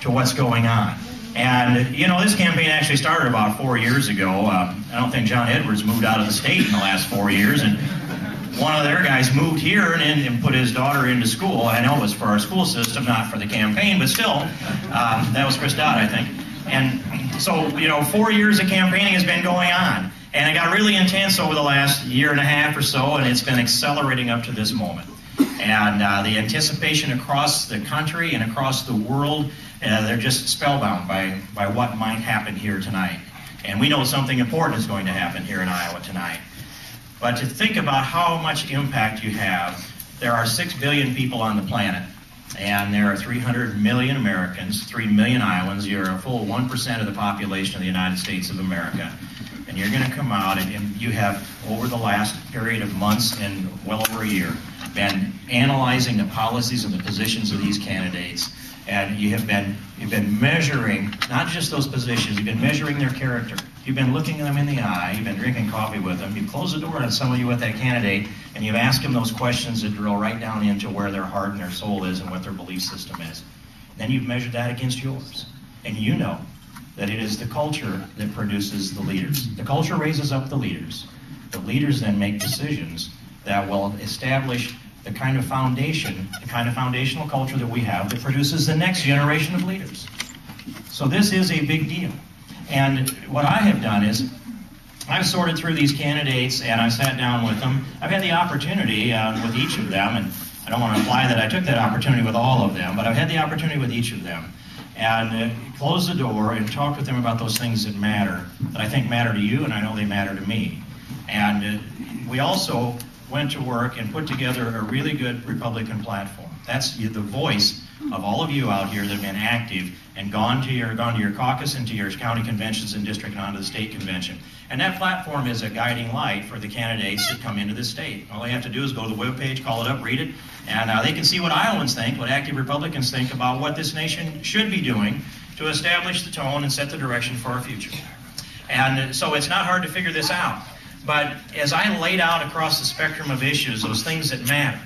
to what's going on. And, you know, this campaign actually started about 4 years ago. I don't think John Edwards moved out of the state in the last 4 years, and one of their guys moved here and put his daughter into school. I know it was for our school system, not for the campaign, but still, that was Chris Dodd, I think. And so, you know, 4 years of campaigning has been going on. And it got really intense over the last year and a half or so, and it's been accelerating up to this moment. And the anticipation across the country and across the world, they're just spellbound by what might happen here tonight. And we know something important is going to happen here in Iowa tonight. But to think about how much impact you have, there are 6 billion people on the planet, and there are 300 million Americans, 3 million Iowans. You're a full 1% of the population of the United States of America. And you're going to come out, and you have, over the last period of months and well over a year, been analyzing the policies and the positions of these candidates. And you've been measuring not just those positions, you've been measuring their character. You've been looking them in the eye, you've been drinking coffee with them, you've closed the door on some of you with that candidate, and you've asked them those questions that drill right down into where their heart and their soul is and what their belief system is. Then you've measured that against yours. And you know that it is the culture that produces the leaders. The culture raises up the leaders. The leaders then make decisions that will establish the kind of foundation, the kind of foundational culture that we have that produces the next generation of leaders. So this is a big deal. And what I have done is I've sorted through these candidates and I sat down with them. I've had the opportunity with each of them, and I don't want to imply that I took that opportunity with all of them, but I've had the opportunity with each of them. And close the door and talk with them about those things that matter, that I think matter to you, and I know they matter to me. And we also went to work and put together a really good Republican platform. That's the voice of all of you out here that have been active and gone to your caucus and to your county conventions and district and onto the state convention. And that platform is a guiding light for the candidates that come into the state. All they have to do is go to the webpage, call it up, read it, and they can see what Iowans think, what active Republicans think about what this nation should be doing to establish the tone and set the direction for our future. And so it's not hard to figure this out. But as I laid out across the spectrum of issues, those things that matter,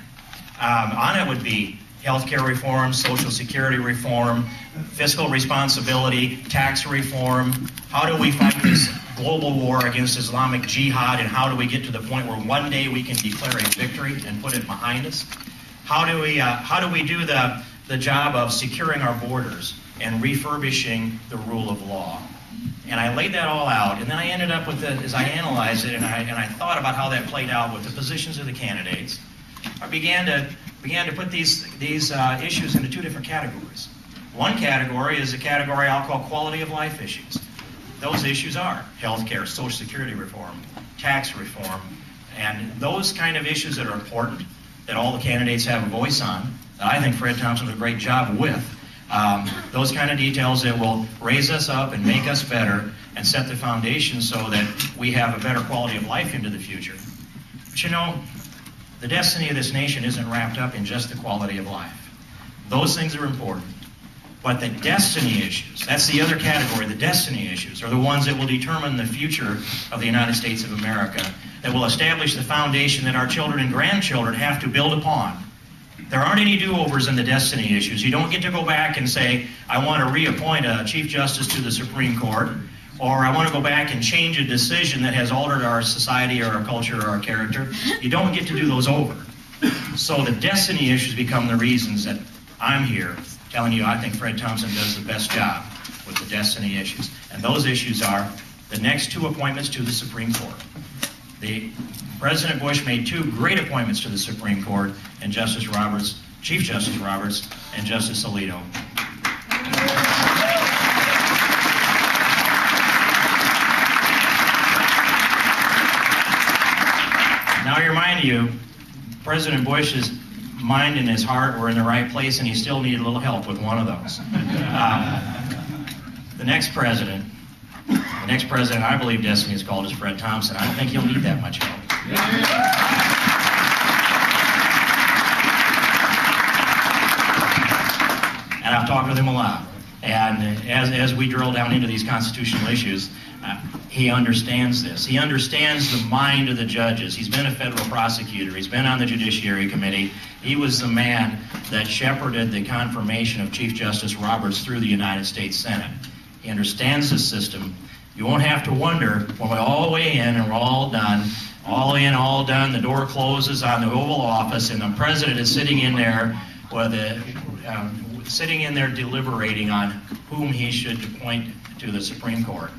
on it would be healthcare reform, Social Security reform, fiscal responsibility, tax reform. How do we fight this global war against Islamic jihad, and how do we get to the point where one day we can declare a victory and put it behind us? How do we do the job of securing our borders and refurbishing the rule of law? And I laid that all out, and then I ended up with as I analyzed it and I thought about how that played out with the positions of the candidates, I began to put these issues into two different categories. One category is a category I'll call quality of life issues. Those issues are healthcare, Social Security reform, tax reform, and those kind of issues that are important, that all the candidates have a voice on, that I think Fred Thompson did a great job with. Those kind of details that will raise us up and make us better and set the foundation so that we have a better quality of life into the future. But you know, the destiny of this nation isn't wrapped up in just the quality of life. Those things are important. But the destiny issues, that's the other category, the destiny issues, are the ones that will determine the future of the United States of America, that will establish the foundation that our children and grandchildren have to build upon. There aren't any do-overs in the destiny issues. You don't get to go back and say, I want to reappoint a Chief Justice to the Supreme Court, or I want to go back and change a decision that has altered our society or our culture or our character. You don't get to do those over. So the destiny issues become the reasons that I'm here telling you I think Fred Thompson does the best job with the destiny issues. And those issues are the next two appointments to the Supreme Court. President Bush made two great appointments to the Supreme Court, and Justice Roberts, Chief Justice Roberts, and Justice Alito. Now I remind you, President Bush's mind and his heart were in the right place, and he still needed a little help with one of those. The next president I believe destiny is called is Fred Thompson. I don't think he'll need that much help. And I've talked with him a lot. And as we drill down into these constitutional issues, he understands this. He understands the mind of the judges. He's been a federal prosecutor. He's been on the Judiciary Committee. He was the man that shepherded the confirmation of Chief Justice Roberts through the United States Senate. He understands the system. You won't have to wonder when we're all weigh in and we're all done, all in, all done, the door closes on the Oval Office and the president is sitting in there with deliberating on whom he should appoint to the Supreme Court.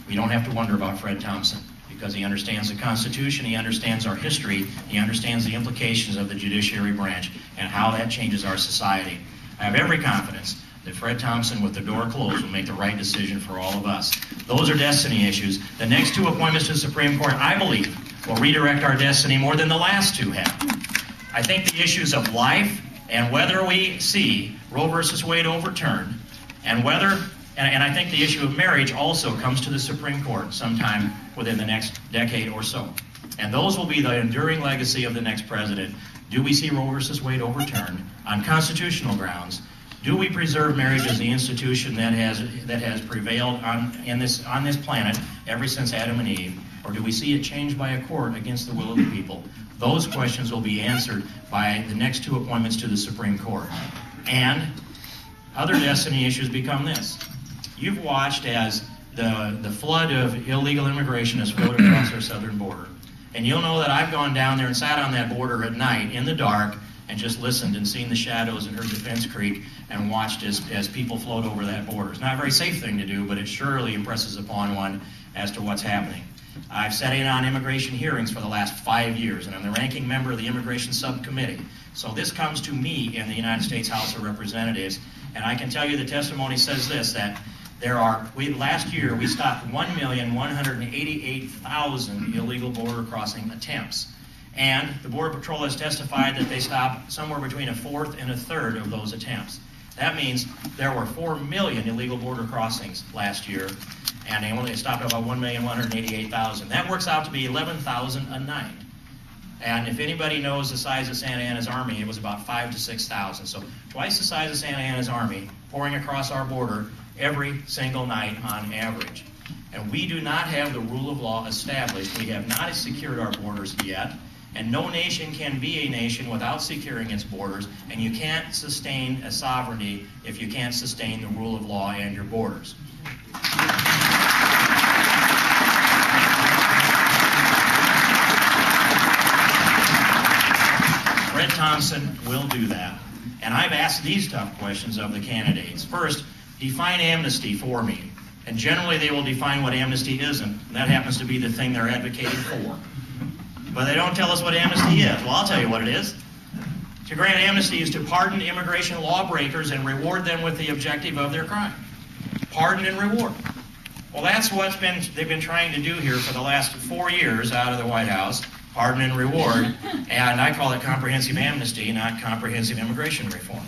We don't have to wonder about Fred Thompson because he understands the Constitution, he understands our history, he understands the implications of the judiciary branch and how that changes our society. I have every confidence that Fred Thompson, with the door closed, will make the right decision for all of us. Those are destiny issues. The next two appointments to the Supreme Court, I believe, will redirect our destiny more than the last two have. I think the issues of life and whether we see Roe versus Wade overturned, and I think the issue of marriage also comes to the Supreme Court sometime within the next decade or so. And those will be the enduring legacy of the next president. Do we see Roe versus Wade overturned on constitutional grounds? Do we preserve marriage as the institution that has prevailed on this planet ever since Adam and Eve? Or do we see it changed by a court against the will of the people? Those questions will be answered by the next two appointments to the Supreme Court. And other destiny issues become this. You've watched as the flood of illegal immigration has flowed across our southern border. And you'll know that I've gone down there and sat on that border at night in the dark and just listened and seen the shadows and heard the fence creak and watched as people float over that border. It's not a very safe thing to do, but it surely impresses upon one as to what's happening. I've sat in on immigration hearings for the last 5 years, and I'm the ranking member of the Immigration Subcommittee. So this comes to me in the United States House of Representatives, and I can tell you the testimony says this, that last year we stopped 1,188,000 illegal border crossing attempts. And the Border Patrol has testified that they stopped somewhere between a fourth and a third of those attempts. That means there were 4 million illegal border crossings last year, and they only stopped about 1,188,000. That works out to be 11,000 a night. And if anybody knows the size of Santa Anna's Army, it was about 5,000 to 6,000. So twice the size of Santa Anna's Army pouring across our border every single night on average. And we do not have the rule of law established. We have not secured our borders yet. And no nation can be a nation without securing its borders, and you can't sustain a sovereignty if you can't sustain the rule of law and your borders. Fred Thompson will do that. And I've asked these tough questions of the candidates. First, define amnesty for me. And generally they will define what amnesty isn't, and that happens to be the thing they're advocating for. But they don't tell us what amnesty is. Well, I'll tell you what it is. To grant amnesty is to pardon immigration lawbreakers and reward them with the objective of their crime. Pardon and reward. Well, that's what they've been trying to do here for the last 4 years out of the White House, pardon and reward, and I call it comprehensive amnesty, not comprehensive immigration reform.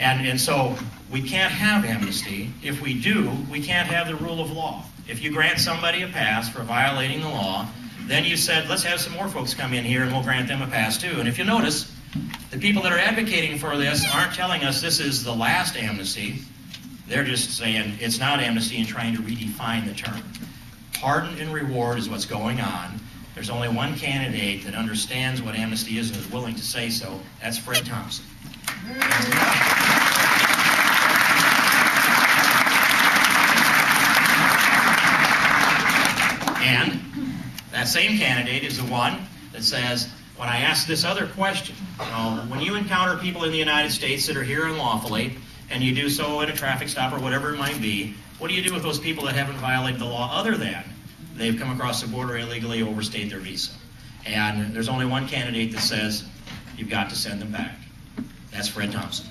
And so we can't have amnesty. If we do, we can't have the rule of law. If you grant somebody a pass for violating the law, then you said, let's have some more folks come in here and we'll grant them a pass too. And if you notice, the people that are advocating for this aren't telling us this is the last amnesty. They're just saying it's not amnesty and trying to redefine the term. Pardon and reward is what's going on. There's only one candidate that understands what amnesty is and is willing to say so. That's Fred Thompson. And that same candidate is the one that says, when I ask this other question, when you encounter people in the United States that are here unlawfully, and you do so in a traffic stop or whatever it might be, what do you do with those people that haven't violated the law other than they've come across the border illegally, overstayed their visa? And there's only one candidate that says, you've got to send them back. That's Fred Thompson.